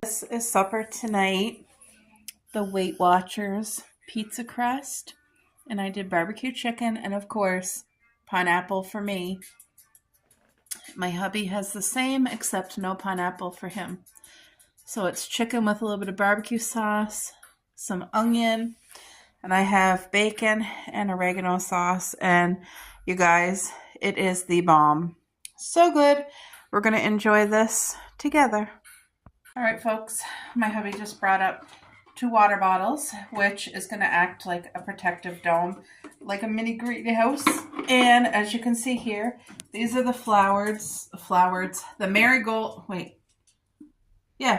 This is supper tonight. The Weight Watchers pizza crust. And I did barbecue chicken and, of course, pineapple for me. My hubby has the same, except no pineapple for him. So it's chicken with a little bit of barbecue sauce, some onion, and I have bacon and oregano sauce. And you guys, it is the bomb. So good. We're going to enjoy this together. All right, folks, my hubby just brought up 2 water bottles, which is going to act like a protective dome, like a mini greenhouse. And as you can see here, these are the the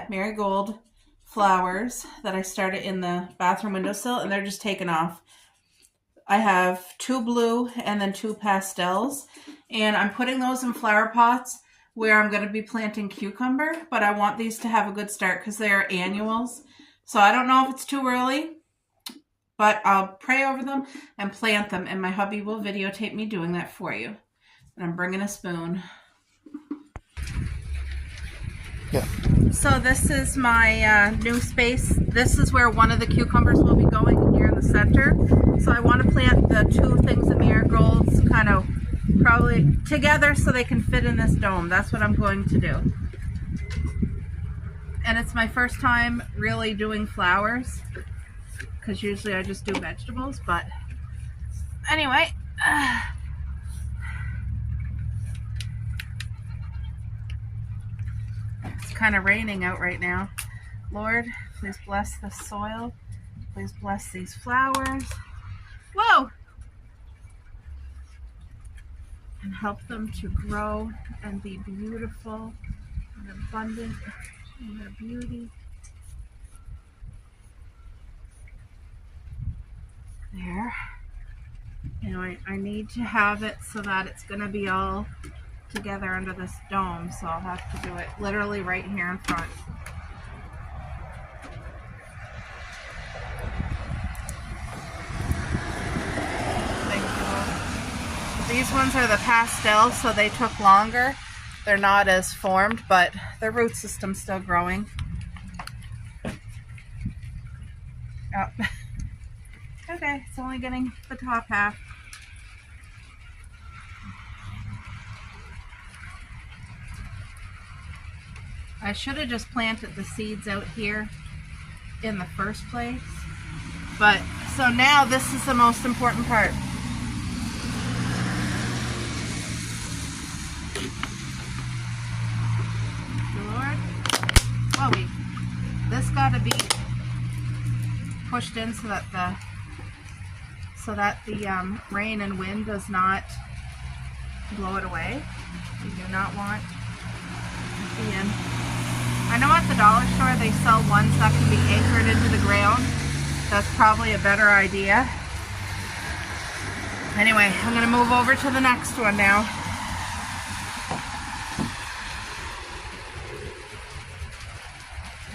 marigold flowers that I started in the bathroom windowsill, and they're just taken off. I have 2 blue and then 2 pastels, and I'm putting those in flower pots where I'm going to be planting cucumber, but I want these to have a good start because they are annuals. So I don't know if it's too early, but I'll pray over them and plant them, and my hubby will videotape me doing that for you. And I'm bringing a spoon. Yeah. So this is my new space. This is where one of the cucumbers will be going here in the center. So I want to plant the 2 things of marigolds kind of probably together so they can fit in this dome. That's what I'm going to do. And it's my first time really doing flowers, because usually I just do vegetables. But anyway, it's kind of raining out right now. Lord, please bless the soil. Please bless these flowers. Whoa! And help them to grow and be beautiful and abundant in their beauty. There. Anyway, I need to have it so that it's going to be all together under this dome, so I'll have to do it literally right here in front. These ones are the pastels, so they took longer. They're not as formed, but their root system's still growing. Oh. Okay, it's only getting the top half. I should have just planted the seeds out here in the first place. But, so now this is the most important part. This got to be pushed in so that the rain and wind does not blow it away. You do not want to be in. I know at the dollar store they sell ones that can be anchored into the ground. That's probably a better idea. Anyway, I'm going to move over to the next one now.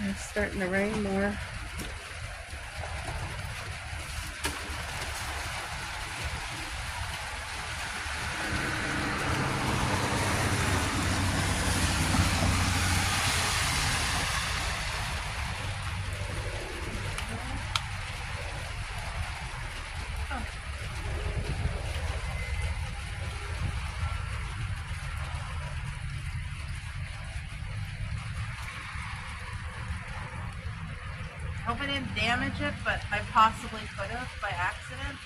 It's starting to rain more. Hope I didn't damage it, but I possibly could have by accident.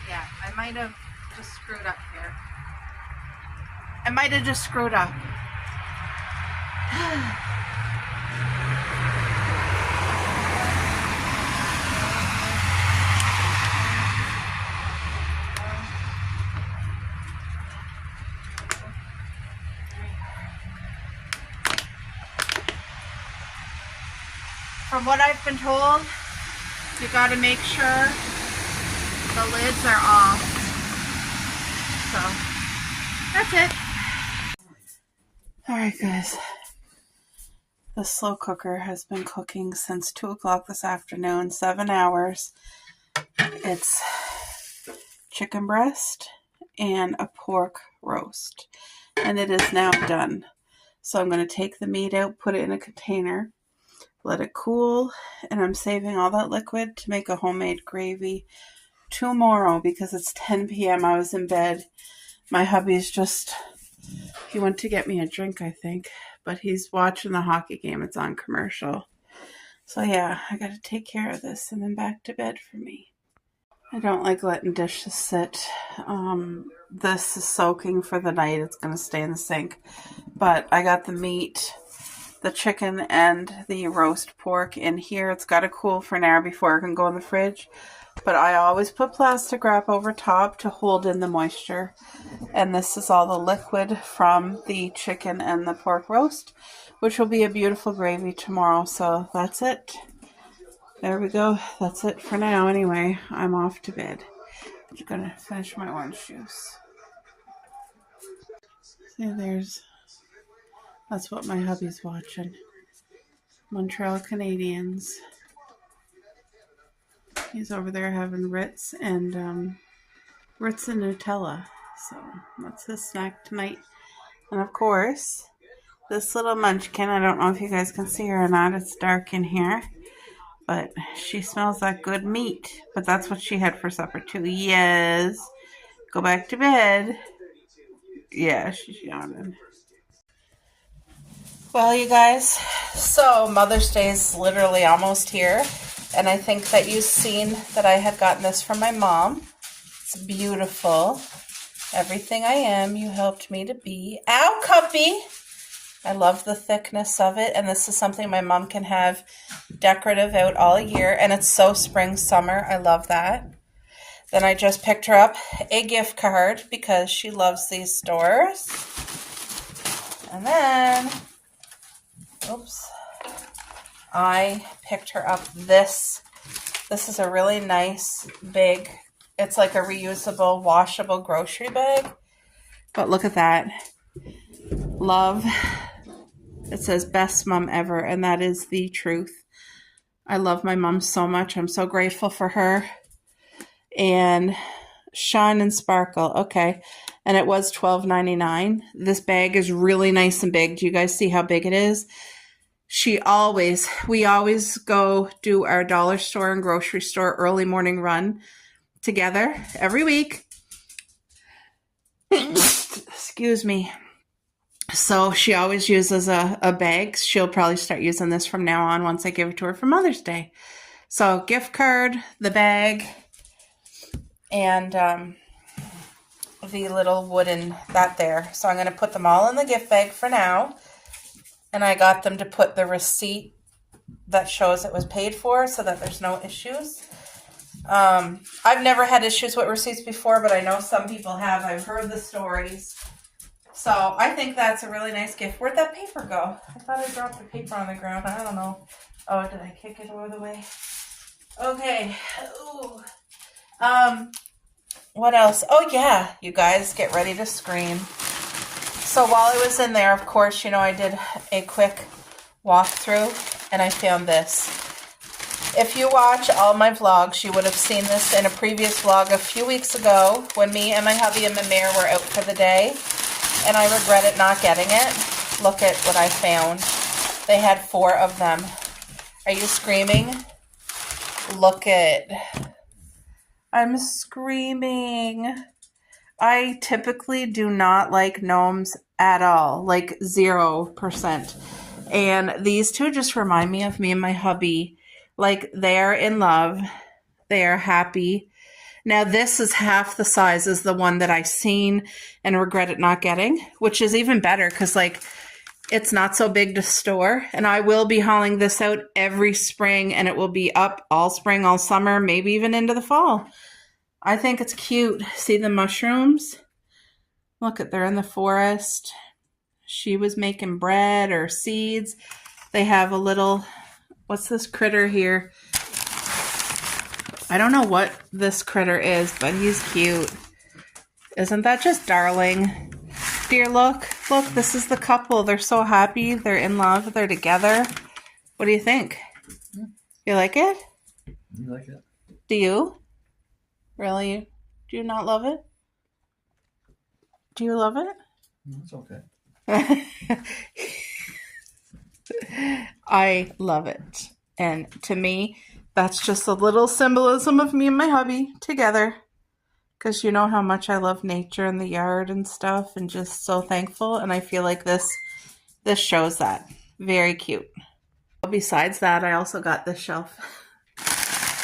Yeah, I might have just screwed up here. I might have just screwed up. From what I've been told, you got to make sure the lids are off. So that's it. All right, guys. The slow cooker has been cooking since 2 o'clock this afternoon, 7 hours. It's chicken breast and a pork roast. And it is now done. So I'm going to take the meat out, put it in a container, let it cool, and I'm saving all that liquid to make a homemade gravy tomorrow because it's 10 p.m. I was in bed. My hubby's he went to get me a drink, I think, but he's watching the hockey game. It's on commercial. So yeah, I got to take care of this and then back to bed for me. I don't like letting dishes sit. This is soaking for the night. It's going to stay in the sink. But I got the meat, the chicken, and the roast pork in here. It's got to cool for an hour before it can go in the fridge. But I always put plastic wrap over top to hold in the moisture. And this is all the liquid from the chicken and the pork roast, which will be a beautiful gravy tomorrow. So that's it. There we go. That's it for now anyway. I'm off to bed. I'm just going to finish my orange juice. See, that's what my hubby's watching. Montreal Canadiens. He's over there having Ritz and Nutella. So that's his snack tonight. And of course, this little munchkin, I don't know if you guys can see her or not. It's dark in here. But she smells like good meat. But that's what she had for supper too. Yes. Go back to bed. Yeah, she's yawning. Well, you guys, so Mother's Day is literally almost here. And I think that you've seen that I had gotten this from my mom. It's beautiful. Everything I am, you helped me to be. Ow, Cuppy! I love the thickness of it, and this is something my mom can have decorative out all year, and it's so spring, summer. I love that. Then I just picked her up a gift card because she loves these stores. And then, oops, I picked her up this. This is a really nice, big, it's like a reusable, washable grocery bag. But look at that. Love. It says best mom ever, and that is the truth. I love my mom so much. I'm so grateful for her. And shine and sparkle. Okay. And it was $12.99. This bag is really nice and big. Do you guys see how big it is? We always go do our dollar store and grocery store early morning run together every week. Excuse me. So she always uses a bag. She'll probably start using this from now on once I give it to her for Mother's Day. So gift card, the bag, and the little wooden, that there. So I'm going to put them all in the gift bag for now. And I got them to put the receipt that shows it was paid for so that there's no issues. I've never had issues with receipts before, but I know some people have. I've heard the stories. So I think that's a really nice gift. Where'd that paper go? I thought I dropped the paper on the ground. I don't know. Oh, did I kick it over the way? Okay. Ooh. What else? Oh, yeah. You guys get ready to scream. So while I was in there, of course, I did a quick walkthrough, and I found this. If you watch all my vlogs, you would have seen this in a previous vlog a few weeks ago when me and my hubby and my mare were out for the day. And I regretted not getting it. Look at what I found. They had 4 of them. Are you screaming? Look at... I'm screaming. I typically do not like gnomes at all. Like 0%. And these 2 just remind me of me and my hubby. Like they're in love. They are happy. Now, this is half the size as the one that I seen and regretted not getting, which is even better because, it's not so big to store. And I will be hauling this out every spring, and it will be up all spring, all summer, maybe even into the fall. I think it's cute. See the mushrooms? Look at, they're in the forest. She was making bread or seeds. They have a little, what's this critter here? I don't know what this critter is, but he's cute. Isn't that just darling? Dear, look, this is the couple. They're so happy. They're in love. They're together. What do you think? You like it? You like it? Do you? Really? Do you not love it? Do you love it? It's okay. I love it. And to me, that's just a little symbolism of me and my hubby together. Because you know how much I love nature and the yard and stuff, and just so thankful. And I feel like this shows that. Very cute. Besides that, I also got this shelf.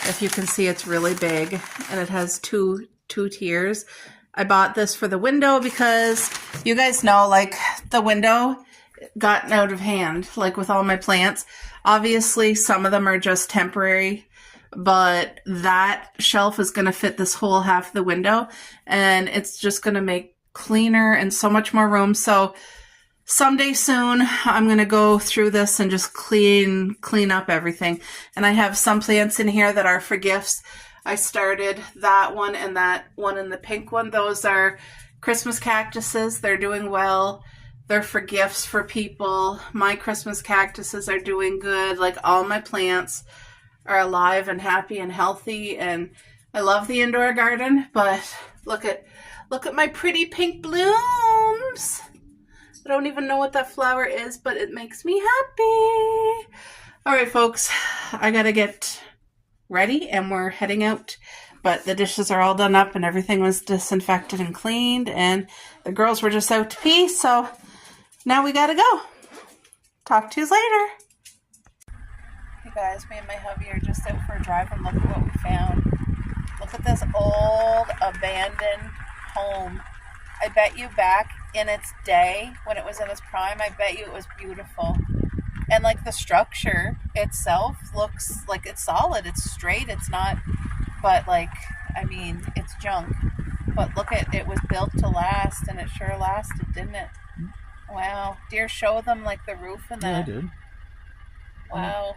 If you can see, it's really big, and it has two tiers. I bought this for the window because you guys know, like, the window gotten out of hand, like with all my plants. Obviously, some of them are just temporary, but that shelf is going to fit this whole half of the window, and it's just going to make cleaner and so much more room. So someday soon, I'm going to go through this and just clean up everything. And I have some plants in here that are for gifts. I started that one and that one and the pink one. Those are Christmas cactuses. They're doing well. They're for gifts for people. My Christmas cactuses are doing good. Like, all my plants are alive and happy and healthy. And I love the indoor garden, but look at my pretty pink blooms. I don't even know what that flower is, but it makes me happy. All right, folks, I gotta get ready and we're heading out. But the dishes are all done up and everything was disinfected and cleaned, and the girls were just out to pee, so now we gotta go. Talk to you later. Hey guys, me and my hubby are just out for a drive, and look at what we found. Look at this old abandoned home. I bet you back in its day, when it was in its prime, I bet you it was beautiful. And like, the structure itself looks like it's solid, it's straight, it's not, but like, I mean, it's junk. But look at, it was built to last, and it sure lasted, didn't it? Wow. Do you show them like the roof and that? Yeah, I did. Wow.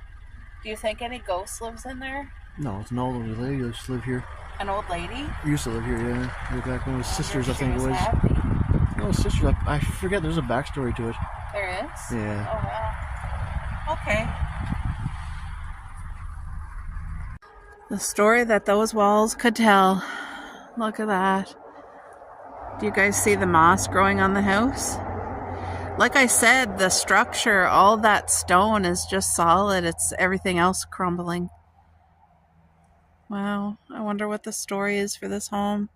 Do you think any ghost lives in there? No, it's an old lady who used to live here. An old lady? Used to live here, yeah. Way back when it was sisters, I think it was. Happy. No, sisters. I forget. There's a backstory to it. There is? Yeah. Oh, wow. Okay. The story that those walls could tell. Look at that. Do you guys see the moss growing on the house? Like I said, the structure, all that stone is just solid. It's everything else crumbling. Wow. I wonder what the story is for this home.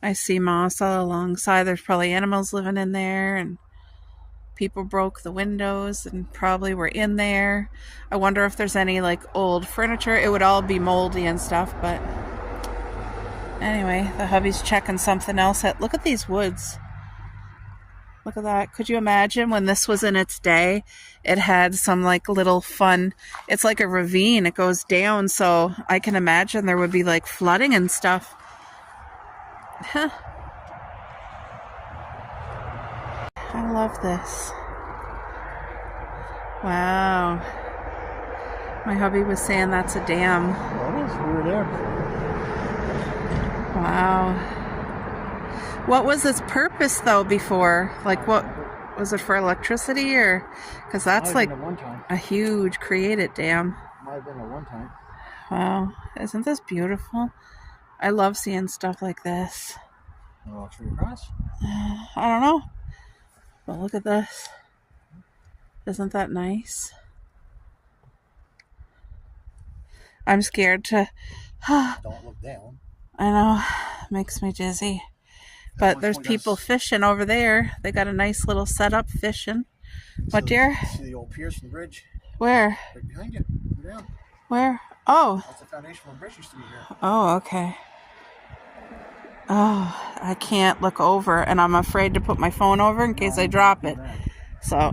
I see moss all alongside. There's probably animals living in there, and people broke the windows and probably were in there. I wonder if there's any like old furniture. It would all be moldy and stuff, but anyway, the hubby's checking something else. Look at these woods. Look at that. Could you imagine when this was in its day? It had some like little fun. It's like a ravine. It goes down, so I can imagine there would be like flooding and stuff. Huh. I love this. Wow. My hubby was saying that's a dam. Well, it is. We were there. Wow. What was its purpose though before? Like, what was it, for electricity, or because that's like a huge created dam? Might have been at one time. Wow, isn't this beautiful? I love seeing stuff like this. Want to walk straight across? I don't know, but look at this. Isn't that nice? I'm scared to. Don't look down. I know, makes me dizzy. But there's people fishing over there. They got a nice little setup fishing. What, dear? See the old piers from the bridge? Where? Right behind you. Go down. Where? Oh. That's the foundation of the bridge used to be here. Oh, okay. Oh, I can't look over, and I'm afraid to put my phone over in case I drop it. So,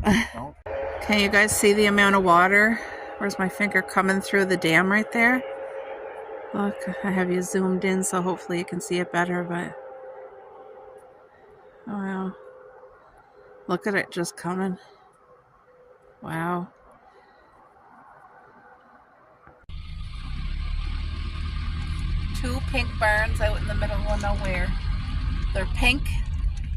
can you guys see the amount of water? Where's my finger coming through the dam right there? Look, I have you zoomed in, so hopefully you can see it better, but oh wow. Look at it just coming. Wow. Two pink barns out in the middle of nowhere. They're pink.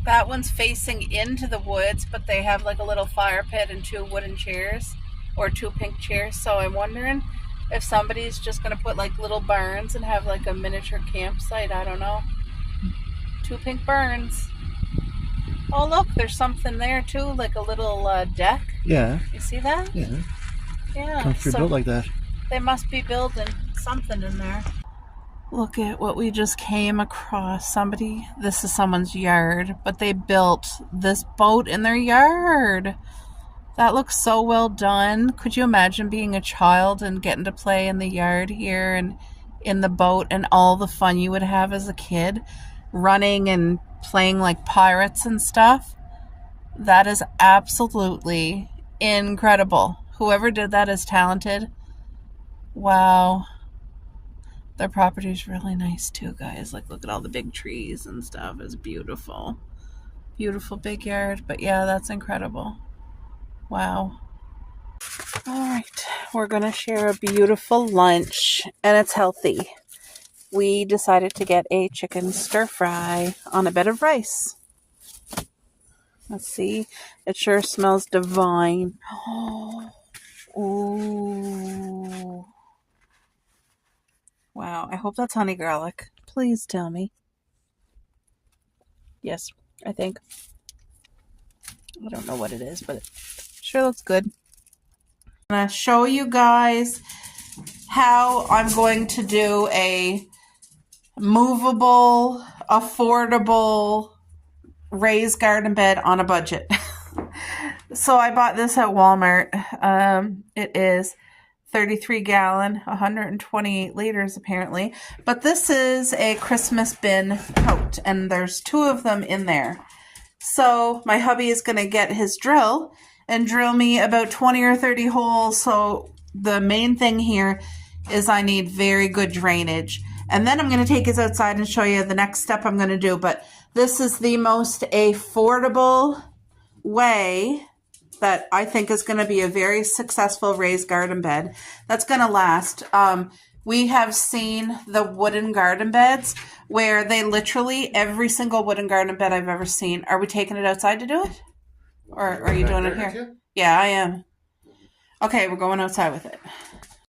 That one's facing into the woods, but they have like a little fire pit and two wooden chairs, or two pink chairs. So I'm wondering If somebody's just going to put like little barns and have like a miniature campsite, I don't know. 2 pink barns. Oh, look, there's something there too, like a little deck. Yeah. You see that? Yeah. Yeah. Comes pre-built like that. They must be building something in there. Look at what we just came across. This is someone's yard, but they built this boat in their yard. That looks so well done. Could you imagine being a child and getting to play in the yard here and in the boat and all the fun you would have as a kid, running and playing like pirates and stuff? That is absolutely incredible. Whoever did that is talented. Wow. Their property's really nice too, guys. Like, look at all the big trees and stuff. It's beautiful. Beautiful big yard. But yeah, that's incredible. Wow. All right. We're going to share a beautiful lunch, and it's healthy. We decided to get a chicken stir fry on a bed of rice. Let's see. It sure smells divine. Ooh. Wow, I hope that's honey garlic. Please tell me. Yes, I think. I don't know what it is, but it sure looks good. I'm going to show you guys how I'm going to do a movable, affordable raised garden bed on a budget. So I bought this at Walmart. It is 33 gallon, 128 liters apparently. But this is a Christmas bin tote, and there's 2 of them in there. So my hubby is going to get his drill and drill me about 20 or 30 holes. So the main thing here is I need very good drainage. And then I'm going to take this outside and show you the next step I'm going to do. But this is the most affordable way that I think is going to be a very successful raised garden bed that's going to last. We have seen the wooden garden beds where they literally, every single wooden garden bed I've ever seen. Are we taking it outside to do it? Or are you doing it here? Yeah, I am. Okay, we're going outside with it.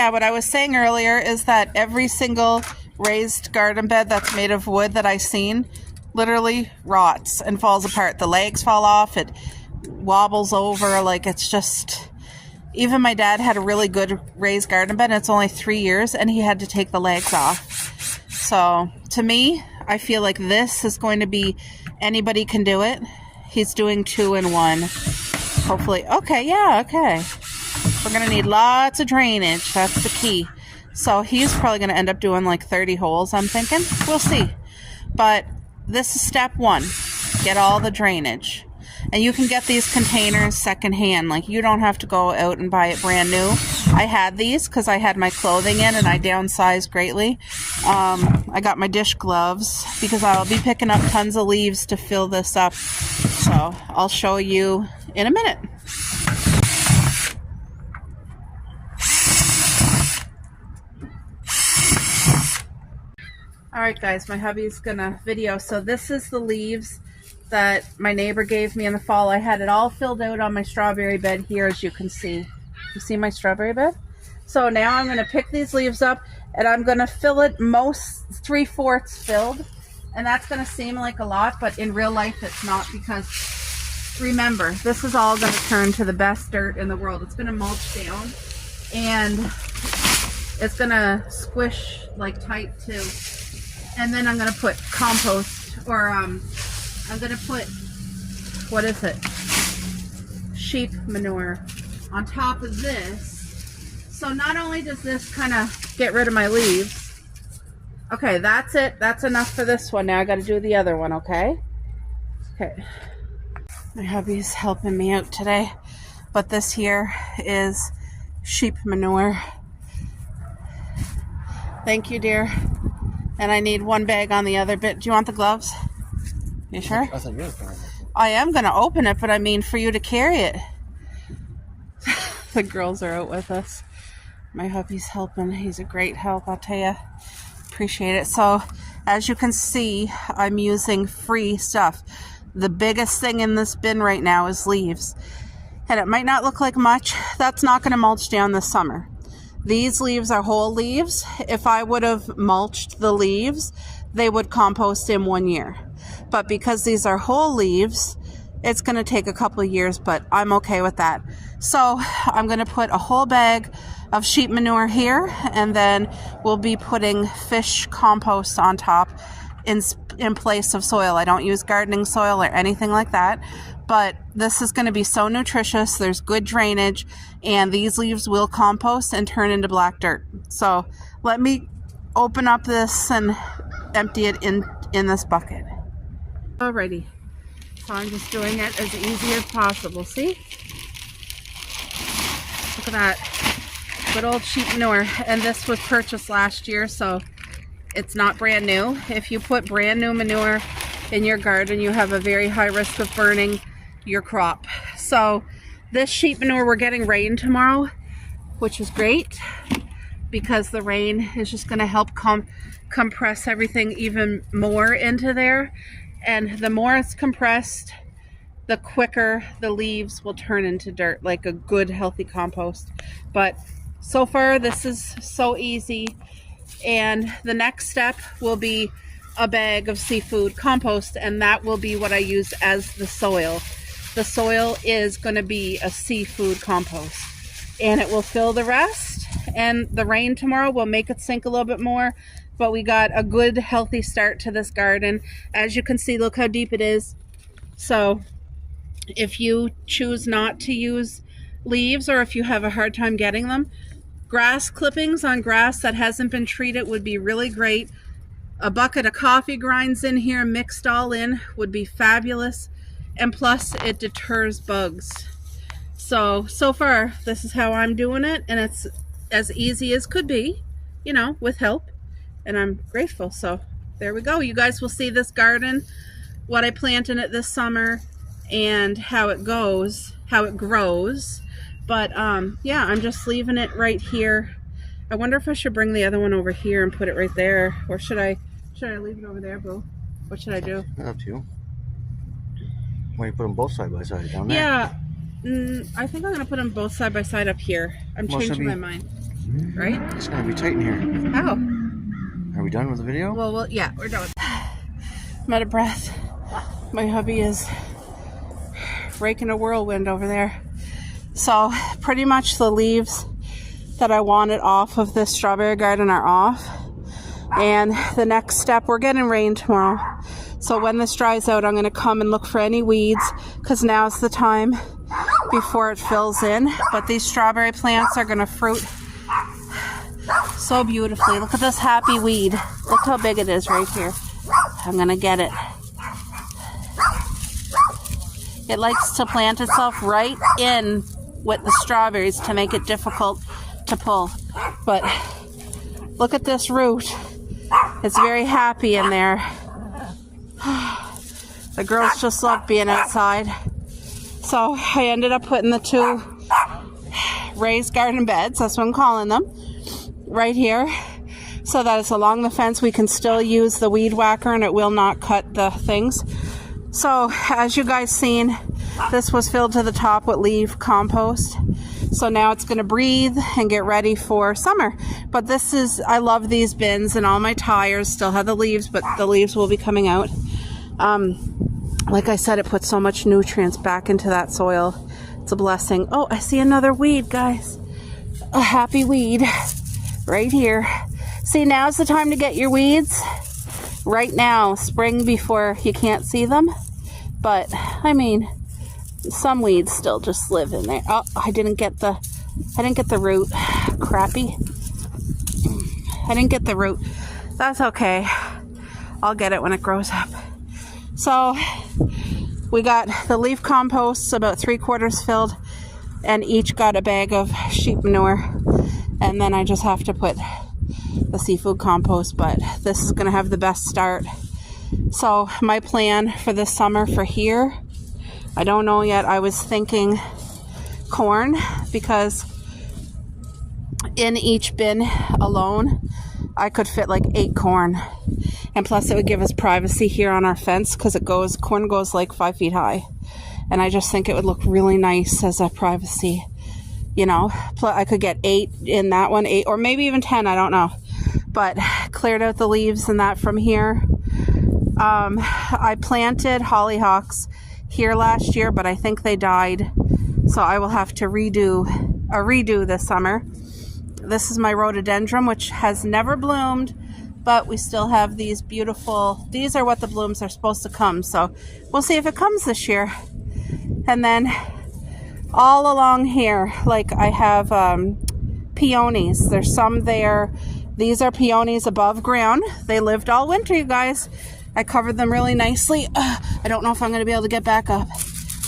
Yeah, what I was saying earlier is that every single raised garden bed that's made of wood that I've seen literally rots and falls apart. The legs fall off. It wobbles over. Like, it's just... Even my dad had a really good raised garden bed, and it's only 3 years, and he had to take the legs off. So, to me, I feel like this is going to be... Anybody can do it. He's doing 2 in 1. Hopefully. Okay, yeah, okay. We're going to need lots of drainage. That's the key. So, he's probably going to end up doing like 30 holes, I'm thinking. We'll see. But this is step 1. Get all the drainage. And you can get these containers secondhand. Like, you don't have to go out and buy it brand new. I had these because I had my clothing in and I downsized greatly. I got my dish gloves because I'll be picking up tons of leaves to fill this up. So I'll show you in a minute. All right, guys, my hubby's gonna video. So this is the leaves that my neighbor gave me in the fall. I had it all filled out on my strawberry bed here, as you can see. You see my strawberry bed? So now I'm going to pick these leaves up and I'm going to fill it most 3/4 filled. And that's going to seem like a lot, but in real life it's not, because remember, this is all going to turn to the best dirt in the world. It's going to mulch down and it's going to squish like tight too. And then I'm going to put compost, or I'm going to put, what is it? Sheep manure on top of this. So not only does this kind of get rid of my leaves. Okay, that's it. That's enough for this one. Now I got to do the other one, okay? Okay. My hubby's helping me out today. But this here is sheep manure. Thank you, dear. And I need 1 bag on the other bit. Do you want the gloves? You sure? I thought you were going to. I am going to open it, but I mean for you to carry it. The girls are out with us. My hubby's helping. He's a great help, I'll tell you. Appreciate it. So, as you can see, I'm using free stuff. The biggest thing in this bin right now is leaves. And it might not look like much. That's not going to mulch down this summer. These leaves are whole leaves. If I would have mulched the leaves, they would compost in 1 year. But because these are whole leaves, it's going to take a couple of years, but I'm okay with that. So I'm going to put a whole bag of sheep manure here, and then we'll be putting fish compost on top in place of soil. I don't use gardening soil or anything like that, but this is going to be so nutritious. There's good drainage, and these leaves will compost and turn into black dirt. So let me open up this and empty it in this bucket. Alrighty, so I'm just doing it as easy as possible. See? Look at that. Good old sheep manure. And this was purchased last year, so it's not brand new. If you put brand new manure in your garden, you have a very high risk of burning your crop. So this sheep manure, we're getting rain tomorrow, which is great because the rain is just going to help compress everything even more into there. And the more it's compressed, the quicker the leaves will turn into dirt, like a good healthy compost. But so far this is so easy, and the next step will be a bag of seafood compost, and that will be what I use as the soil. The soil is going to be a seafood compost, and it will fill the rest, and the rain tomorrow will make it sink a little bit more. But we got a good healthy start to this garden. As you can see, look how deep it is. So if you choose not to use leaves, or if you have a hard time getting them, grass clippings on grass that hasn't been treated would be really great. A bucket of coffee grinds in here mixed all in would be fabulous. And plus it deters bugs. So far this is how I'm doing it, and it's as easy as could be, you know, with help. And I'm grateful. So there we go. You guys will see this garden, what I plant in it this summer, and how it goes, how it grows. But yeah, I'm just leaving it right here. I wonder if I should bring the other one over here and put it right there, or should I leave it over there, Boo? What should I do? Up to you. Why you put them both side by side down there? Yeah, I think I'm gonna put them both side by side up here. I'm changing my mind. Right? It's gonna be tight in here. How? Are we done with the video? Well, yeah, we're done. I'm out of breath. My hubby is raking a whirlwind over there. So pretty much the leaves that I wanted off of this strawberry garden are off. And the next step, we're getting rain tomorrow. So when this dries out, I'm going to come and look for any weeds, because now's the time before it fills in. But these strawberry plants are going to fruit so beautifully. Look at this happy weed. Look how big it is right here. I'm going to get it. It likes to plant itself right in with the strawberries to make it difficult to pull. But look at this root. It's very happy in there. The girls just love being outside. So I ended up putting the 2 raised garden beds, that's what I'm calling them, right here, so that it's along the fence. We can still use the weed whacker and it will not cut the things. So as you guys seen, this was filled to the top with leaf compost. So now it's going to breathe and get ready for summer. But this is, I love these bins, and all my tires still have the leaves, but the leaves will be coming out. Like I said, it puts so much nutrients back into that soil. It's a blessing. Oh, I see another weed, guys. A happy weed right here. See, now's the time to get your weeds. Right now, spring, before you can't see them. But I mean, some weeds still just live in there. Oh, I didn't get the root. Crappy. I didn't get the root. That's okay. I'll get it when it grows up. So we got the leaf composts about 3/4 filled, and each got a bag of sheep manure. And then I just have to put the seafood compost, but this is going to have the best start. So my plan for this summer for here, I don't know yet. I was thinking corn, because in each bin alone I could fit like 8 corn, and plus it would give us privacy here on our fence, because corn goes like 5 feet high, and I just think it would look really nice as a privacy, you know, I could get 8 in that one, 8 or maybe even 10, I don't know. But cleared out the leaves and that from here. I planted hollyhocks here last year, but I think they died. So I will have to redo this summer. This is my rhododendron, which has never bloomed, but we still have these beautiful, these are what the blooms are supposed to come. So we'll see if it comes this year. And then all along here, like I have peonies. There's some there. These are peonies above ground. They lived all winter, you guys. I covered them really nicely. I don't know if I'm going to be able to get back up.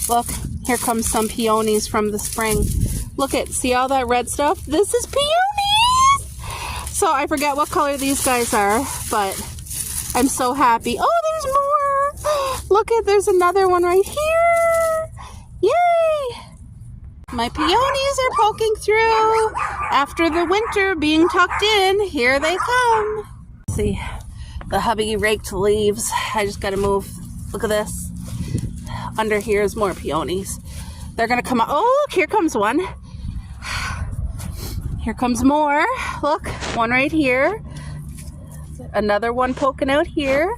Look, here comes some peonies from the spring. Look at, see all that red stuff? This is peonies! So I forget what color these guys are, but I'm so happy. Oh, there's more! Look at, there's another one right here! Yay! My peonies are poking through. After the winter being tucked in, here they come. See, the hubby raked leaves. I just gotta move. Look at this. Under here is more peonies. They're gonna come out. Oh, look, here comes one. Here comes more. Look, one right here. Another one poking out here.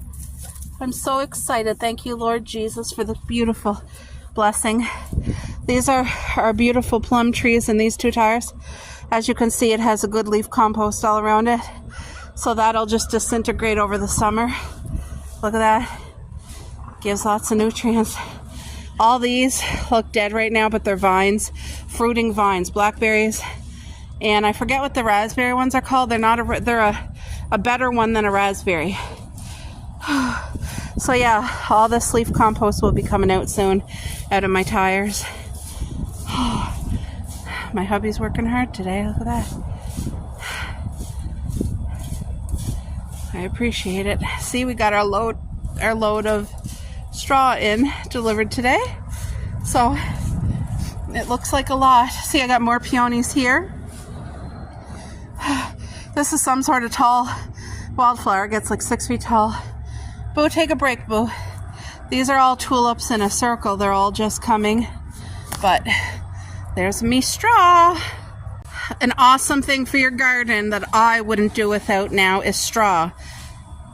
I'm so excited. Thank you, Lord Jesus, for the beautiful blessing. These are our beautiful plum trees in these 2 tires. As you can see, it has a good leaf compost all around it. So that'll just disintegrate over the summer. Look at that. Gives lots of nutrients. All these look dead right now, but they're vines. Fruiting vines, blackberries. And I forget what the raspberry ones are called. They're a better one than a raspberry. So yeah, all this leaf compost will be coming out soon out of my tires. My hubby's working hard today. Look at that. I appreciate it. See, we got our load of straw in delivered today. So it looks like a lot. See, I got more peonies here. This is some sort of tall wildflower. It gets like 6 feet tall. Boo, take a break, Boo. These are all tulips in a circle. They're all just coming. But there's me straw. An awesome thing for your garden that I wouldn't do without now is straw.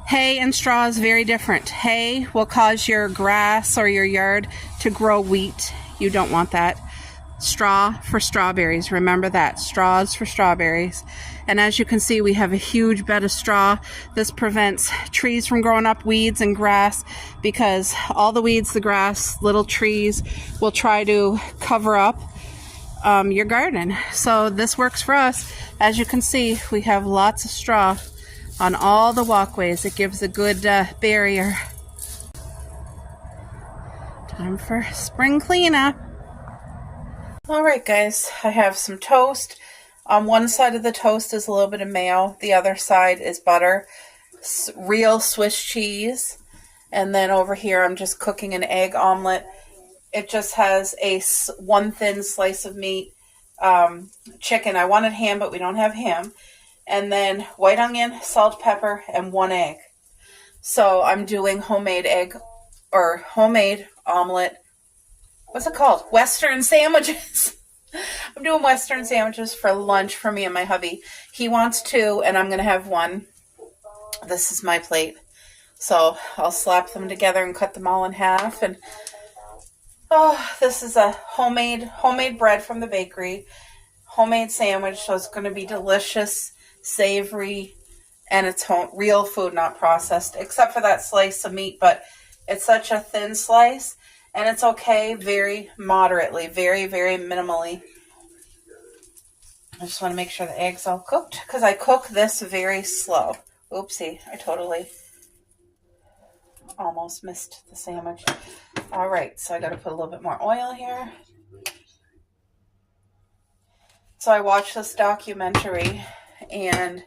Hay and straw is very different. Hay will cause your grass or your yard to grow wheat. You don't want that. Straw for strawberries. Remember that. Straws for strawberries. And as you can see, we have a huge bed of straw. This prevents trees from growing up, weeds and grass, because all the weeds, the grass, little trees will try to cover up your garden. So this works for us. As you can see, we have lots of straw on all the walkways. It gives a good barrier. Time for spring cleanup. All right, guys, I have some toast. On one side of the toast is a little bit of mayo. The other side is butter, real Swiss cheese. And then over here, I'm just cooking an egg omelet. It just has one thin slice of meat, chicken. I wanted ham, but we don't have ham. And then white onion, salt, pepper, and 1 egg. So I'm doing homemade omelet. What's it called? Western sandwiches. I'm doing Western sandwiches for lunch for me and my hubby. He wants 2, and I'm going to have 1. This is my plate. So I'll slap them together and cut them all in half. And oh, this is a homemade bread from the bakery. Homemade sandwich, so it's going to be delicious, savory, and it's real food, not processed, except for that slice of meat, but it's such a thin slice, and it's okay, very moderately, very, very minimally. I just want to make sure the egg's all cooked, because I cook this very slow. Oopsie, I totally almost missed the sandwich. All right, so I got to put a little bit more oil here. So I watched this documentary, and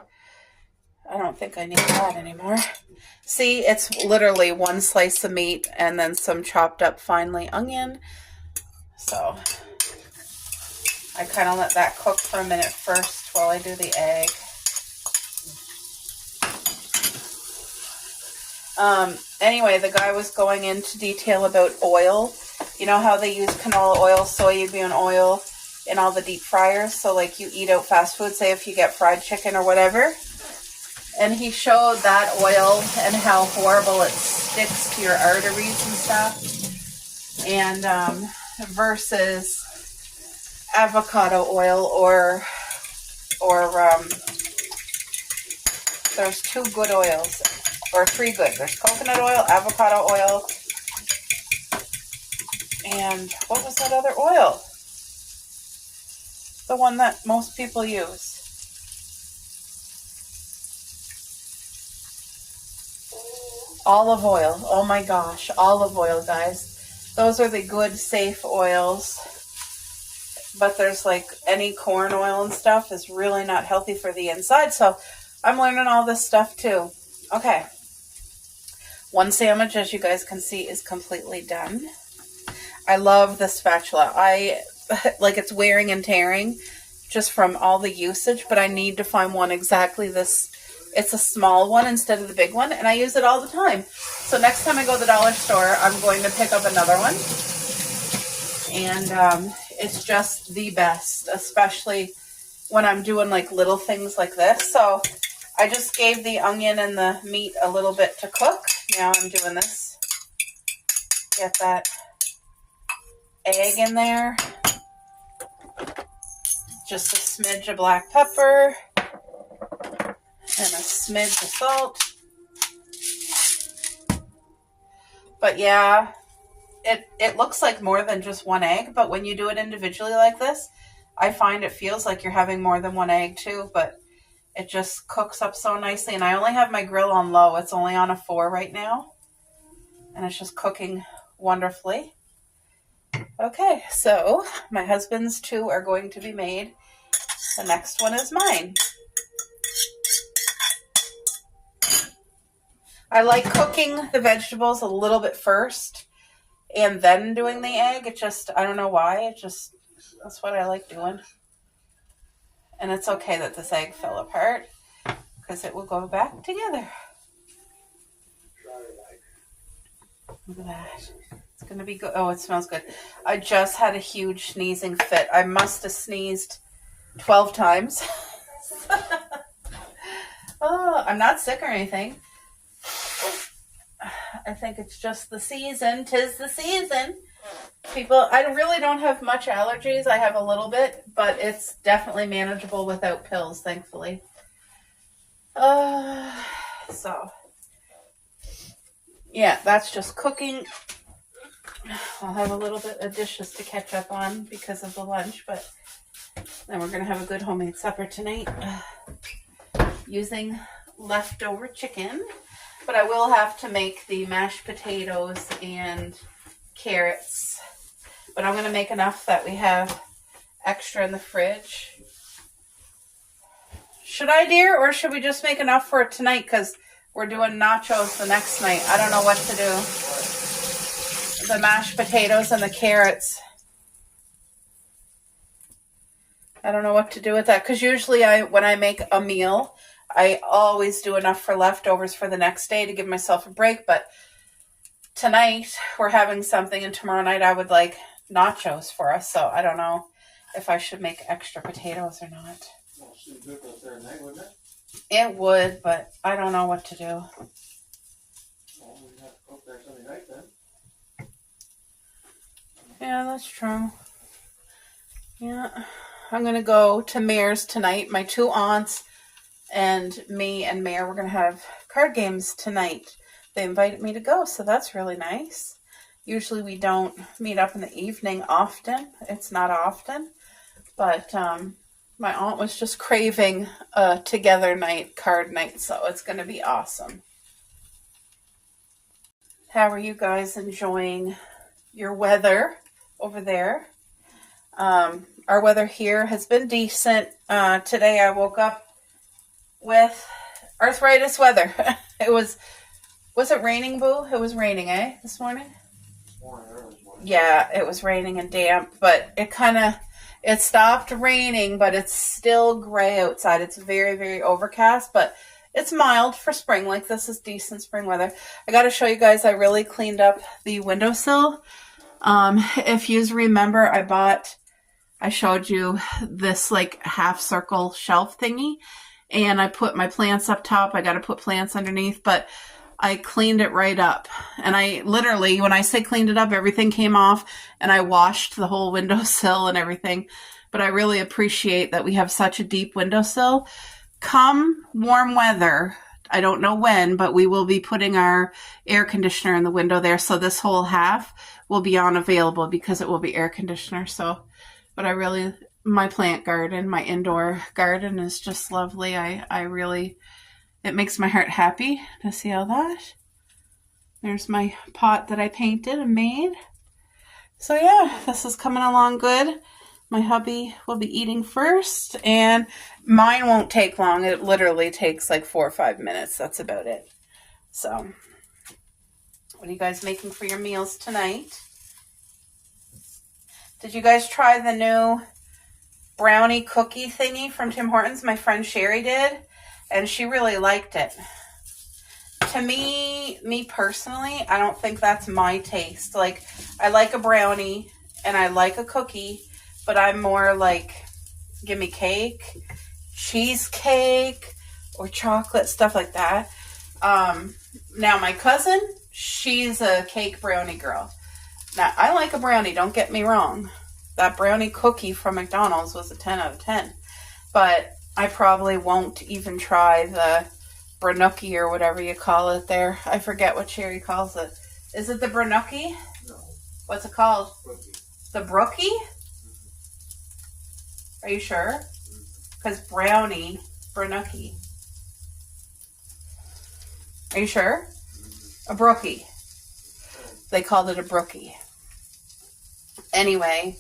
I don't think I need that anymore. See, it's literally 1 slice of meat and then some chopped up finely onion. So I kind of let that cook for a minute first while I do the egg. Anyway, the guy was going into detail about oil. You know how they use canola oil, soybean oil, in all the deep fryers. So like you eat out fast food, say if you get fried chicken or whatever. And he showed that oil and how horrible it sticks to your arteries and stuff. And versus avocado oil or there's 2 good oils, or 3 good. There's coconut oil, avocado oil, and what was that other oil? The one that most people use. Olive oil. Oh my gosh, olive oil, guys. Those are the good, safe oils. But there's like any corn oil and stuff is really not healthy for the inside. So I'm learning all this stuff too. Okay. One sandwich, as you guys can see, is completely done. I love the spatula. Like it's wearing and tearing just from all the usage, but I need to find one exactly this. It's a small one instead of the big one, and I use it all the time. So next time I go to the dollar store, I'm going to pick up another one. And it's just the best, especially when I'm doing like little things like this. So I just gave the onion and the meat a little bit to cook. Now I'm doing this. Get that egg in there. Just a smidge of black pepper. And a smidge of salt. But yeah, it looks like more than just one egg, but when you do it individually like this, I find it feels like you're having more than one egg too, but it just cooks up so nicely. And I only have my grill on low. It's only on a 4 right now. And it's just cooking wonderfully. Okay, so my husband's 2 are going to be made. The next one is mine. I like cooking the vegetables a little bit first and then doing the egg. It just, I don't know why. That's what I like doing. And it's okay that this egg fell apart because it will go back together. Look at that. It's going to be good. Oh, it smells good. I just had a huge sneezing fit. I must have sneezed 12 times. Oh, I'm not sick or anything. I think it's just the season. 'Tis the season. People, I really don't have much allergies. I have a little bit, but it's definitely manageable without pills, thankfully. So, yeah, that's just cooking. I'll have a little bit of dishes to catch up on because of the lunch, but then we're going to have a good homemade supper tonight using leftover chicken. But I will have to make the mashed potatoes and carrots. But I'm going to make enough that we have extra in the fridge. Should I, dear? Or should we just make enough for tonight? Because we're doing nachos the next night. I don't know what to do. The mashed potatoes and the carrots. I don't know what to do with that. Because usually when I make a meal, I always do enough for leftovers for the next day to give myself a break. But tonight we're having something, and tomorrow night I would like nachos for us. So I don't know if I should make extra potatoes or not. Well, should we cook there tonight, wouldn't it? It would, but I don't know what to do. Well, we'd have to cook there Sunday night then. Yeah, that's true. Yeah. I'm going to go to Mayor's tonight. My 2 aunts and me and Mayor, we're going to have card games tonight. They invited me to go, so that's really nice. Usually we don't meet up in the evening often. It's not often. But my aunt was just craving a together night, card night, so it's going to be awesome. How are you guys enjoying your weather over there? Our weather here has been decent. Today I woke up with arthritis weather. Was it raining, Boo? It was raining, this morning? Yeah, it was raining and damp, but it stopped raining, but it's still gray outside. It's very, very overcast, but it's mild for spring. Like, this is decent spring weather. I got to show you guys, I really cleaned up the windowsill. If you remember, I I showed you this like half circle shelf thingy, and I put my plants up top. I got to put plants underneath, but I cleaned it right up. And I literally, when I say cleaned it up, everything came off, and I washed the whole windowsill and everything. But I really appreciate that we have such a deep windowsill. Come warm weather, I don't know when, but we will be putting our air conditioner in the window there. So this whole half will be unavailable because it will be air conditioner. So, but I really, my plant garden, my indoor garden is just lovely. I really, it makes my heart happy to see all that. There's my pot that I painted and made. So yeah, this is coming along good. My hubby will be eating first, and mine won't take long. It literally takes like 4 or 5 minutes. That's about it. So, what are you guys making for your meals tonight? Did you guys try the new brownie cookie thingy from Tim Hortons? My friend Sherry did, and she really liked it. To me personally, I don't think that's my taste. Like, I like a brownie and I like a cookie, but I'm more like, give me cake, cheesecake, or chocolate, stuff like that. Now my cousin, she's a cake brownie girl. Now, I like a brownie, don't get me wrong. That brownie cookie from McDonald's was a 10 out of 10. But I probably won't even try the Branookie or whatever you call it there. I forget what Sherry calls it. Is it the Branookie? No. What's it called? Brookie. The Brookie? Are you sure? Because brownie, Branookie. Are you sure? A Brookie. They called it a Brookie. Anyway,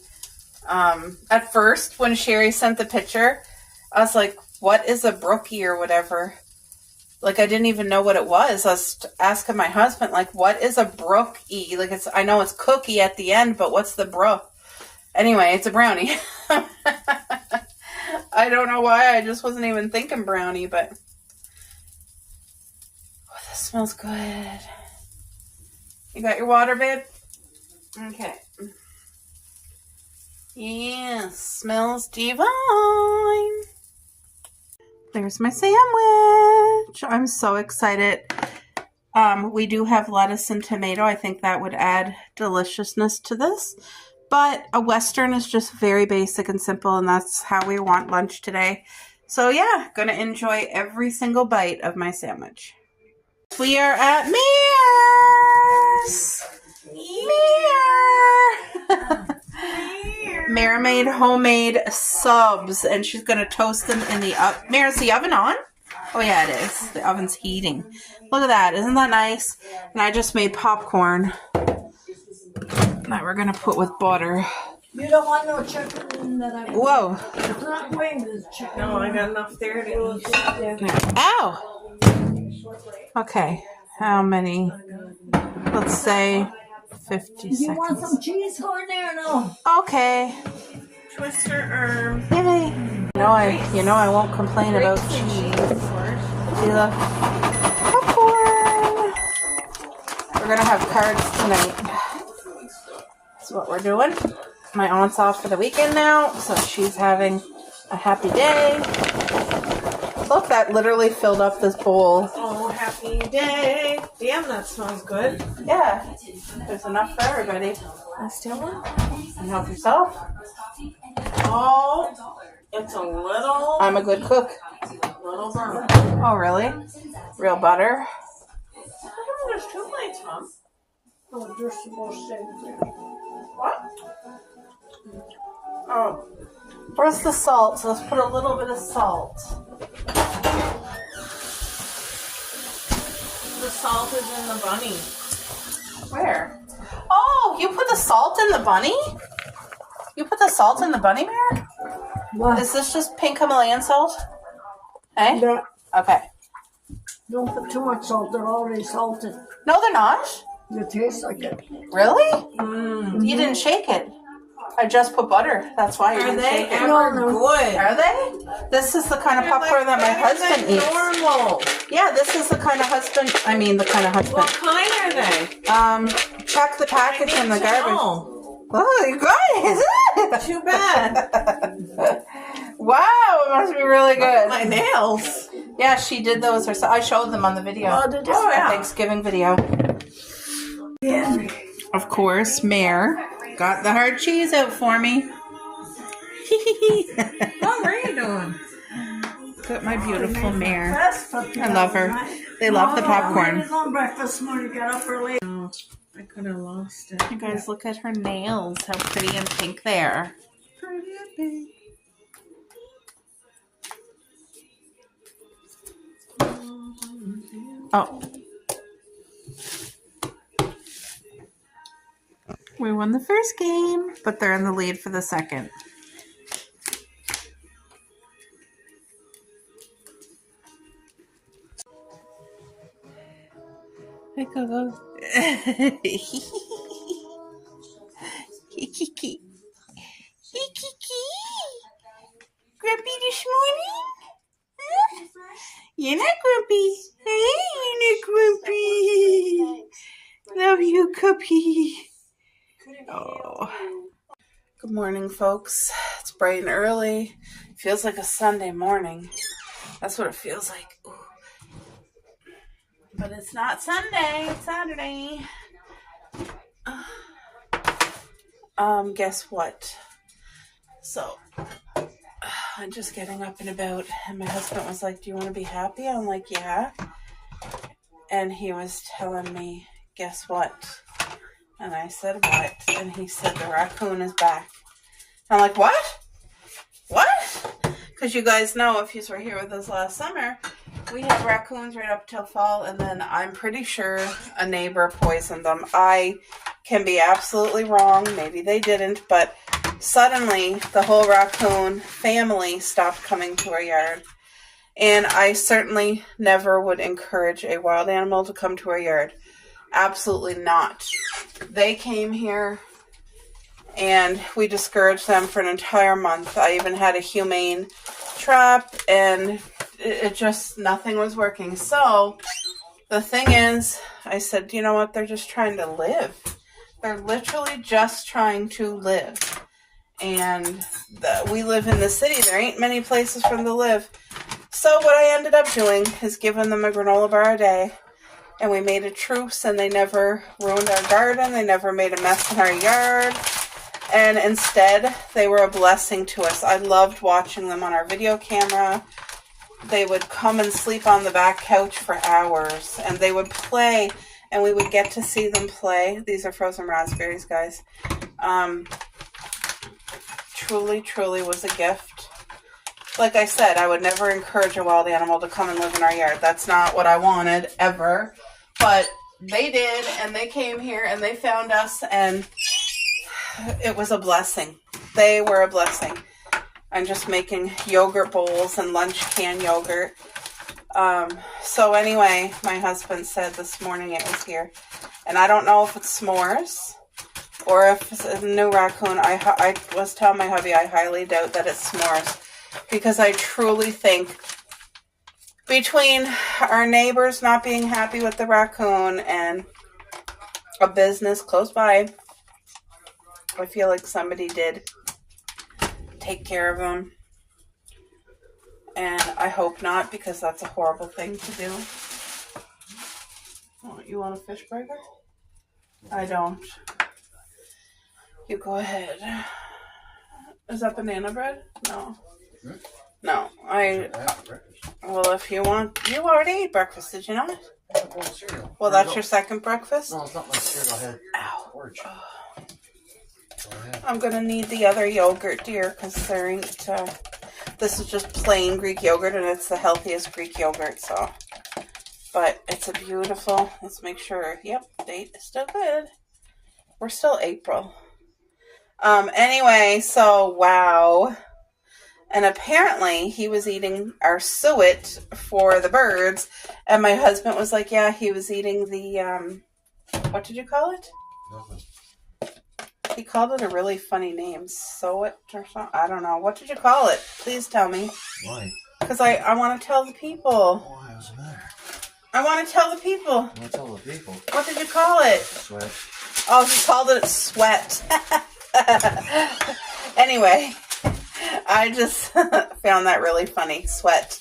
at first when Sherry sent the picture, I was like, what is a Brookie or whatever? Like, I didn't even know what it was. I was asking my husband, like, what is a Brookie? Like, I know it's cookie at the end, but what's the brook? Anyway, it's a brownie. I don't know why. I just wasn't even thinking brownie, but oh, this smells good. You got your water, babe? Okay. Yes, smells divine. There's my sandwich. I'm so excited. We do have lettuce and tomato. I think that would add deliciousness to this. But a Western is just very basic and simple, and that's how we want lunch today. So yeah, gonna enjoy every single bite of my sandwich. We are at Mare's. Mare made homemade subs, and she's gonna toast them in the oven. Mare, is the oven on? Oh yeah, it is. The oven's heating. Look at that. Isn't that nice? And I just made popcorn that we're gonna put with butter. You don't want no chicken that I... Whoa. It's not wings, it's chicken. No, I got enough there to eat. Ow! Okay, how many? Let's say 50 You seconds. want some cheese on there or no? Okay. Twist her arm. Yay. You know I won't complain about cheese. See the popcorn. We're gonna have cards tonight. That's what we're doing. My aunt's off for the weekend now, so she's having a happy day. Look, that literally filled up this bowl. Oh, happy day. Damn, that smells good. Yeah, there's enough for everybody. Let's do one. And help yourself. Oh, it's a little I'm a good cook. burnt. Oh, really? Real butter? Oh, there's 2 plates, Mom. Oh, you're supposed to say What? Oh. Where's the salt? So let's put a little bit of salt. The salt is in the bunny. Where? Oh, you put the salt in the bunny? You put the salt in the bunny, Mare? What? Is this just pink Himalayan salt? Eh? Yeah. Okay. Don't put too much salt, they're already salted. No, they're not. It tastes like it. Really? You didn't shake it. I just put butter. That's why you Are didn't they shake it. ever good? Are they? This is the kind of popcorn that my husband eats. Normal. Yeah, this is the kind of husband. What kind are they? Check the package in the garbage. No. Oh, you guys! Too bad. Wow, it must be really good. My nails. Yeah, she did those herself. I showed them on the video. Oh, did you? The Yeah. Thanksgiving video. Yeah. Of course, Mare got the hard cheese out for me. What were you doing? Got my beautiful Mare. Breakfast, I love her. They love the I popcorn. was on breakfast morning, got up early. Oh, I could have lost it. You guys, look at her nails. How pretty and pink they are. Pretty pink. Oh. We won the first game, but they're in the lead for the second. Hey, Coco. Kiki. Grumpy this morning? Huh? You're not grumpy. Hey, you're not grumpy. Love you, Cuppy. Oh. Good morning, folks. It's bright and early. Feels like a Sunday morning. That's what it feels like. Ooh. But it's not Sunday. It's Saturday. Guess what? So, I'm just getting up and about, and my husband was like, do you want to be happy? I'm like, yeah. And he was telling me, guess what? And I said, what? And he said, the raccoon is back. I'm like, what? What? Because you guys know, if you were here with us last summer, we had raccoons right up till fall, and then I'm pretty sure a neighbor poisoned them. I can be absolutely wrong. Maybe they didn't, but suddenly the whole raccoon family stopped coming to our yard. And I certainly never would encourage a wild animal to come to our yard. Absolutely not. They came here and we discouraged them for an entire month. I even had a humane trap and it just, nothing was working. So the thing is, I said, you know what? They're just trying to live. They're literally just trying to live. And we live in the city. There ain't many places for them to live. So what I ended up doing is giving them a granola bar a day. And we made a truce, and they never ruined our garden. They never made a mess in our yard. And instead, they were a blessing to us. I loved watching them on our video camera. They would come and sleep on the back couch for hours. And they would play, and we would get to see them play. These are frozen raspberries, guys. Truly, truly was a gift. Like I said, I would never encourage a wild animal to come and live in our yard. That's not what I wanted, ever. But they did, and they came here, and they found us, and it was a blessing. They were a blessing. I'm just making yogurt bowls and lunch can yogurt. So anyway, my husband said this morning it was here. And I don't know if it's s'mores or if it's a new raccoon. I was telling my hubby I highly doubt that it's s'mores. Because I truly think between our neighbors not being happy with the raccoon and a business close by, I feel like somebody did take care of him. And I hope not, because that's a horrible thing to do. Oh, you want a fish burger? I don't. You go ahead. Is that banana bread? No. No, well, if you want, you already ate breakfast, did you not? Well, that's your second breakfast? No, it's not my cereal. I had porridge. I'm going to need the other yogurt, dear, because there ain't, this is just plain Greek yogurt, and it's the healthiest Greek yogurt, so. But it's a beautiful, let's make sure, yep, date is still good. We're still April. Anyway, so, wow. And apparently he was eating our suet for the birds. And my husband was like, yeah, he was eating the, what did you call it? Nothing. He called it a really funny name. Suet or something? I don't know. What did you call it? Please tell me. Why? Because I want to tell the people. Why? What's the matter? I want to tell the people. I want to tell the people. What did you call it? Sweat. Oh, he called it sweat. Anyway, I just found that really funny. Sweat.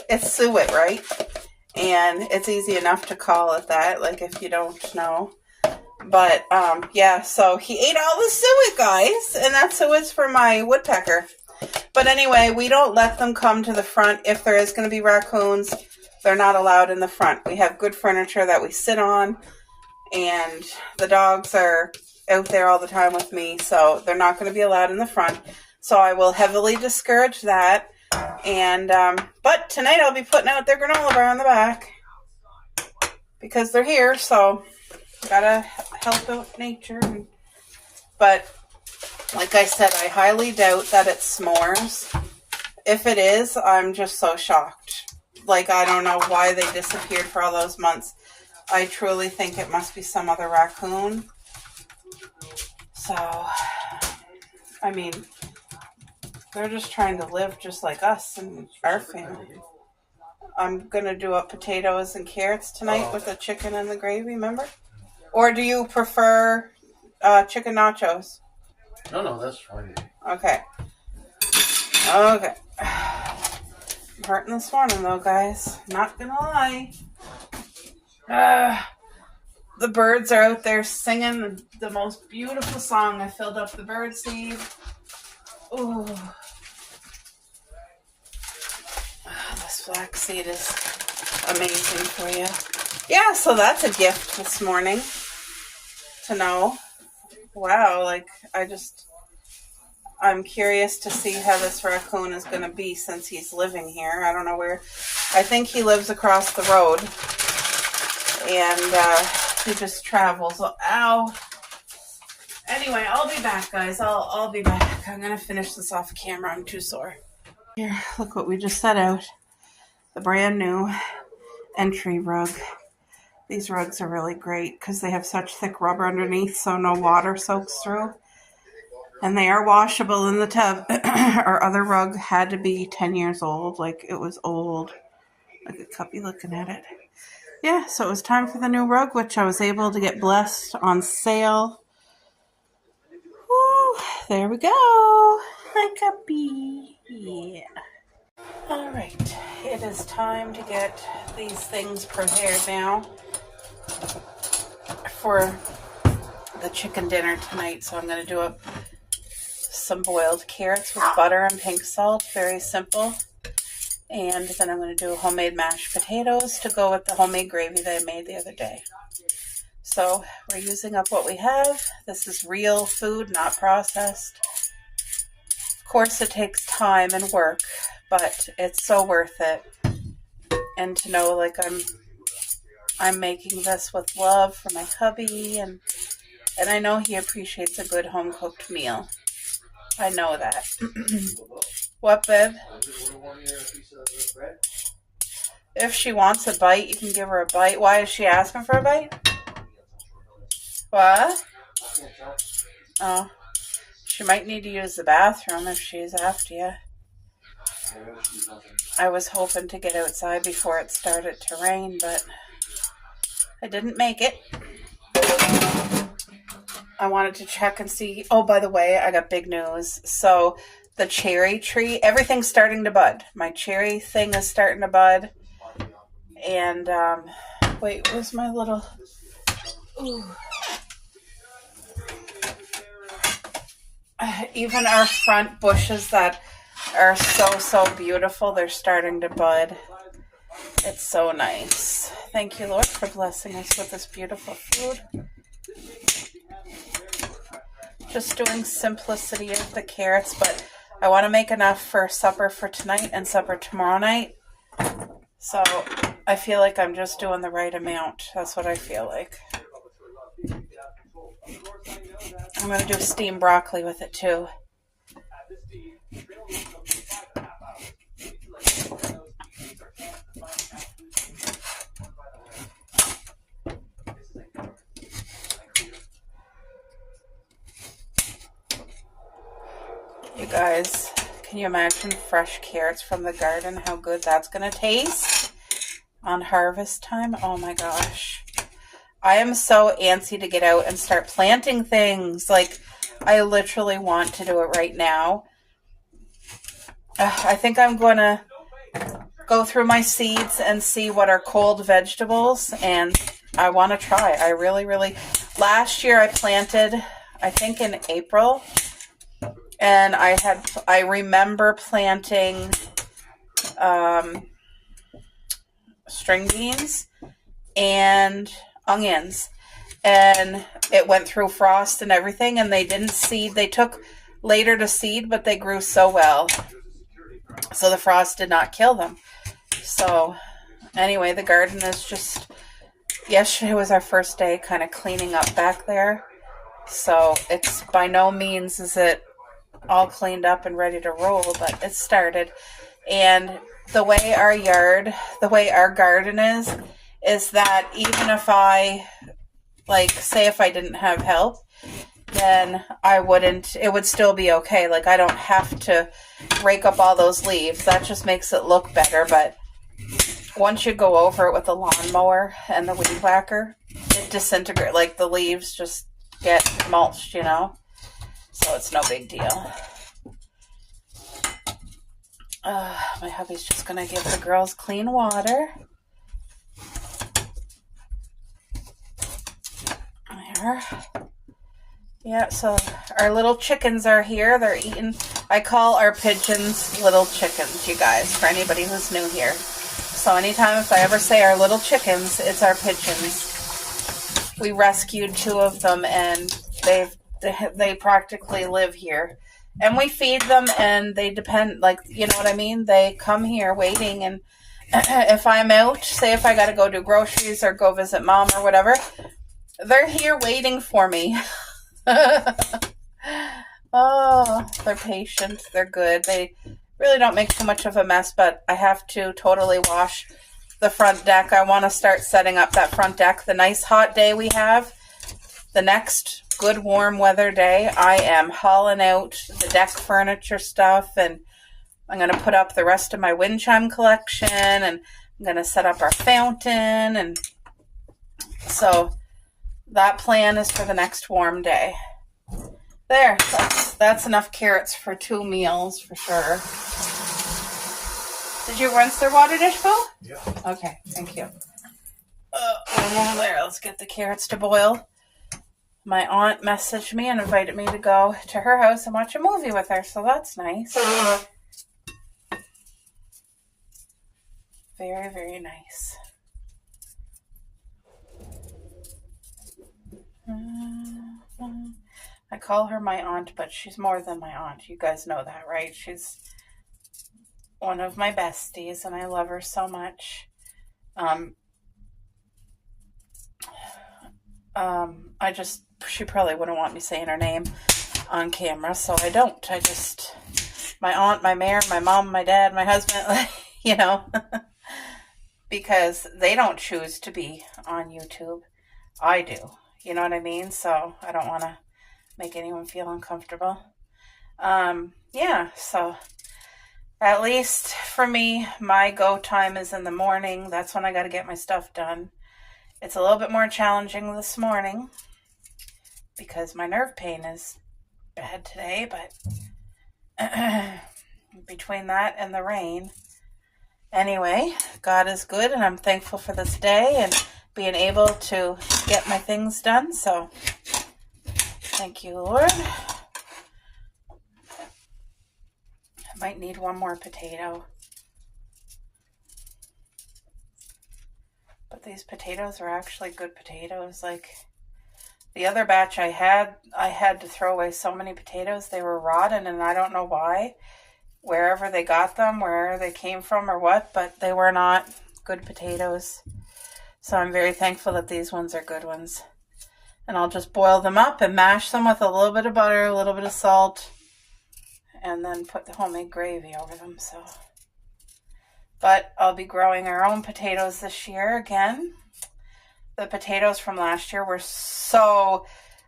It's suet, right? And it's easy enough to call it that, like if you don't know. But yeah, so he ate all the suet, guys, and that suet's for my woodpecker. But anyway, we don't let them come to the front. If there is going to be raccoons, they're not allowed in the front. We have good furniture that we sit on, and the dogs are out there all the time with me, so they're not going to be allowed in the front. So I will heavily discourage that. And but tonight I'll be putting out their granola bar in the back because they're here, so gotta help out nature. But like I said, I highly doubt that it's s'mores. If it is, I'm just so shocked. Like, I don't know why they disappeared for all those months. I truly think it must be some other raccoon. So, I mean, they're just trying to live just like us and our family. I'm going to do up potatoes and carrots tonight with the chicken and the gravy, remember? Or do you prefer chicken nachos? No, that's fine. Okay. Okay. I'm hurting this morning, though, guys. Not going to lie. The birds are out there singing the most beautiful song. I filled up the bird seed. Ooh. This flaxseed is amazing for you. Yeah, so that's a gift this morning to know. Wow, like, I'm curious to see how this raccoon is going to be since he's living here. I don't know where. I think he lives across the road. And he just travels. Ow. Anyway, I'll be back, guys. I'll be back. I'm going to finish this off camera. I'm too sore. Here, look what we just set out. The brand new entry rug. These rugs are really great because they have such thick rubber underneath so no water soaks through. And they are washable in the tub. Our other rug had to be 10 years old. Like, it was old. Look at Cuppy looking at it. Yeah, so it was time for the new rug, which I was able to get blessed on sale. Woo, there we go. Hi, Cuppy. Yeah. All right, it is time to get these things prepared now for the chicken dinner tonight. So I'm going to do some boiled carrots with butter and pink salt. Very simple. And then I'm going to do homemade mashed potatoes to go with the homemade gravy that I made the other day. So we're using up what we have. This is real food, not processed. Of course, it takes time and work, but it's so worth it. And to know, like, I'm making this with love for my hubby, and I know he appreciates a good home-cooked meal. I know that. What, babe? If she wants a bite, you can give her a bite. Why is she asking for a bite? What? Oh. She might need to use the bathroom if she's after you. I was hoping to get outside before it started to rain, but I didn't make it. I wanted to check and see. Oh, by the way, I got big news. So the cherry tree, everything's starting to bud. My cherry thing is starting to bud. And, wait, where's my little... Ooh. Even our front bushes that are so beautiful, they're starting to bud. It's so nice. Thank you, Lord, for blessing us with this beautiful food. Just doing simplicity of the carrots, but I want to make enough for supper for tonight and supper tomorrow night. So I feel like I'm just doing the right amount. That's what I feel like. I'm going to do steamed broccoli with it too. You guys, can you imagine fresh carrots from the garden? How good that's going to taste on harvest time? Oh my gosh. I am so antsy to get out and start planting things. Like, I literally want to do it right now. I think I'm going to go through my seeds and see what are cold vegetables, and I want to try. I really, last year I planted, I think in April, and I remember planting string beans and onions, and it went through frost and everything, and they didn't seed. They took later to seed, but they grew so well, so the frost did not kill them. So anyway, the garden is just, yesterday was our first day kind of cleaning up back there, so it's by no means is it all cleaned up and ready to roll, but it started. And the way our garden is that even if I, like, say if I didn't have help, then it would still be okay. Like, I don't have to rake up all those leaves. That just makes it look better. But once you go over it with a lawnmower and the weed whacker, it disintegrates. Like, the leaves just get mulched, you know? So it's no big deal. My hubby's just going to give the girls clean water. There. Yeah, so our little chickens are here. They're eating. I call our pigeons little chickens, you guys, for anybody who's new here. So anytime if I ever say our little chickens, it's our pigeons. We rescued 2 of them, and they practically live here. And we feed them, and they depend, like, you know what I mean? They come here waiting, and if I'm out, say if I got to go do groceries or go visit mom or whatever, they're here waiting for me. Oh, they're patient. They're good. They really don't make too much of a mess, but I have to totally wash the front deck. I want to start setting up that front deck. The nice hot day we have, the next good warm weather day, I am hauling out the deck furniture stuff, and I'm going to put up the rest of my wind chime collection, and I'm going to set up our fountain, and so that plan is for the next warm day. There, that's enough carrots for 2 meals for sure. Did you rinse their water dish, Boo? Yeah. Okay, thank you. There, let's get the carrots to boil. My aunt messaged me and invited me to go to her house and watch a movie with her, so that's nice. Very, very nice. I call her my aunt, but she's more than my aunt. You guys know that, right? She's one of my besties, and I love her so much. She probably wouldn't want me saying her name on camera, so I don't. My aunt, my mayor, my mom, my dad, my husband, you know, because they don't choose to be on YouTube. I do. You know what I mean? So I don't want to make anyone feel uncomfortable. Yeah, so at least for me, my go time is in the morning. That's when I got to get my stuff done. It's a little bit more challenging this morning because my nerve pain is bad today, but between that and the rain. Anyway, God is good, and I'm thankful for this day and being able to get my things done. So thank you, Lord. I might need one more potato. But these potatoes are actually good potatoes. Like the other batch I had to throw away so many potatoes. They were rotten, and I don't know why. Wherever they got them, where they came from or what, but they were not good potatoes. So I'm very thankful that these ones are good ones. And I'll just boil them up and mash them with a little bit of butter, a little bit of salt, and then put the homemade gravy over them. So, but I'll be growing our own potatoes this year again. The potatoes from last year were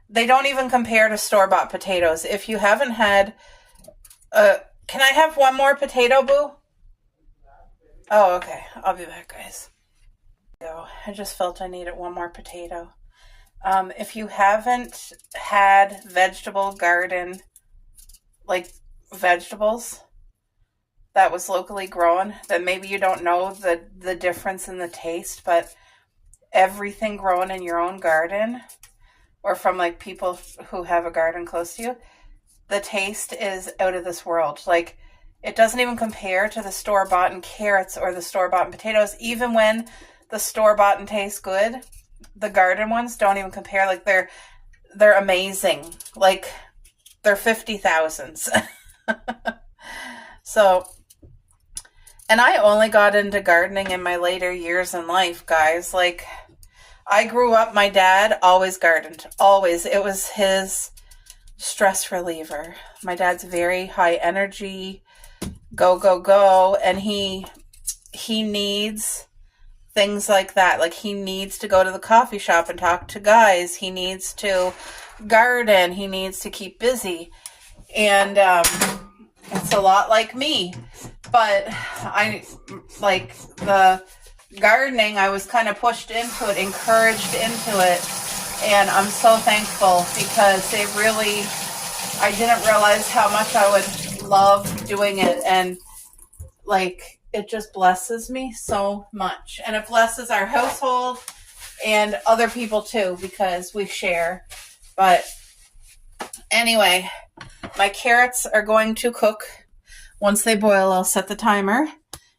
they don't even compare to store-bought potatoes. If you haven't had, can I have one more potato, Boo? Oh, okay. I'll be back, guys. I just felt I needed one more potato. If you haven't had vegetable garden, like vegetables that was locally grown, then maybe you don't know the difference in the taste, but everything grown in your own garden or from like people who have a garden close to you, the taste is out of this world. Like, it doesn't even compare to the store-bought carrots or the store-bought potatoes. Even when the store-bought taste good, the garden ones don't even compare. Like, they're amazing. Like, they're 50,000s. So, and I only got into gardening in my later years in life, guys. Like, I grew up, my dad always gardened. Always. It was his stress reliever. My dad's very high energy, go, go, go. And he needs things like that. Like, he needs to go to the coffee shop and talk to guys. He needs to garden. He needs to keep busy. And it's a lot like me. But I like the gardening, I was kind of pushed into it, encouraged into it. And I'm so thankful because it really, I didn't realize how much I would love doing it. And like, it just blesses me so much. And it blesses our household and other people too, because we share. But anyway, my carrots are going to cook. Once they boil, I'll set the timer.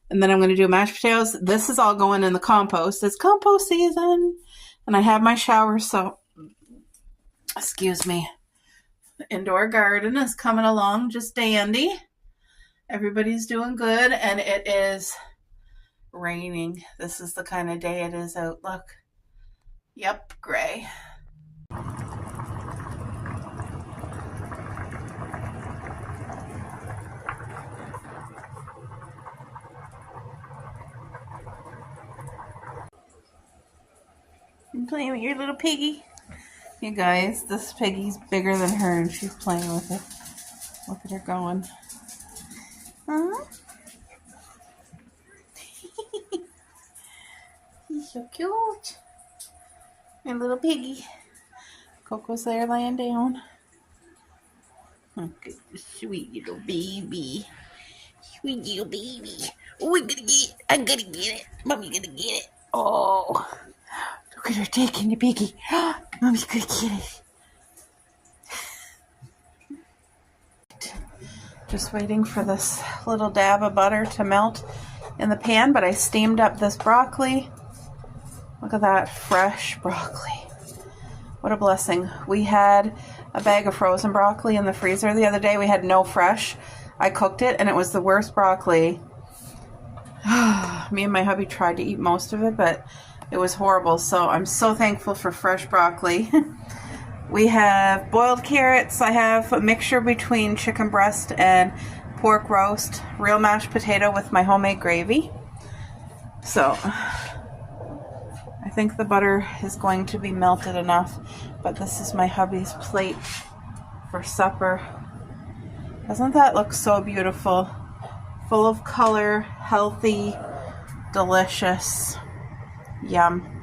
And then I'm going to do mashed potatoes. This is all going in the compost. It's compost season. And I have my shower, so, excuse me. The indoor garden is coming along just dandy. Everybody's doing good, and it is raining. This is the kind of day it is out. Look. Yep, gray. You playing with your little piggy? You guys, this piggy's bigger than her and she's playing with it. Look at her going. Huh? He's so cute. Your little piggy. Coco's there laying down. Look at the sweet little baby. Sweet little baby. Oh, I'm gonna get it. Mommy's gonna get it. Oh. Look at her taking the piggy. Mommy's gonna get it. Just waiting for this little dab of butter to melt in the pan, but I steamed up this broccoli. Look at that fresh broccoli. What a blessing. We had a bag of frozen broccoli in the freezer the other day. We had no fresh. I cooked it and it was the worst broccoli. Me and my hubby tried to eat most of it, but it was horrible. So I'm so thankful for fresh broccoli. We have boiled carrots. I have a mixture between chicken breast and pork roast, real mashed potato with my homemade gravy. So I think the butter is going to be melted enough, but this is my hubby's plate for supper. Doesn't that look so beautiful? Full of color, healthy, delicious. Yum.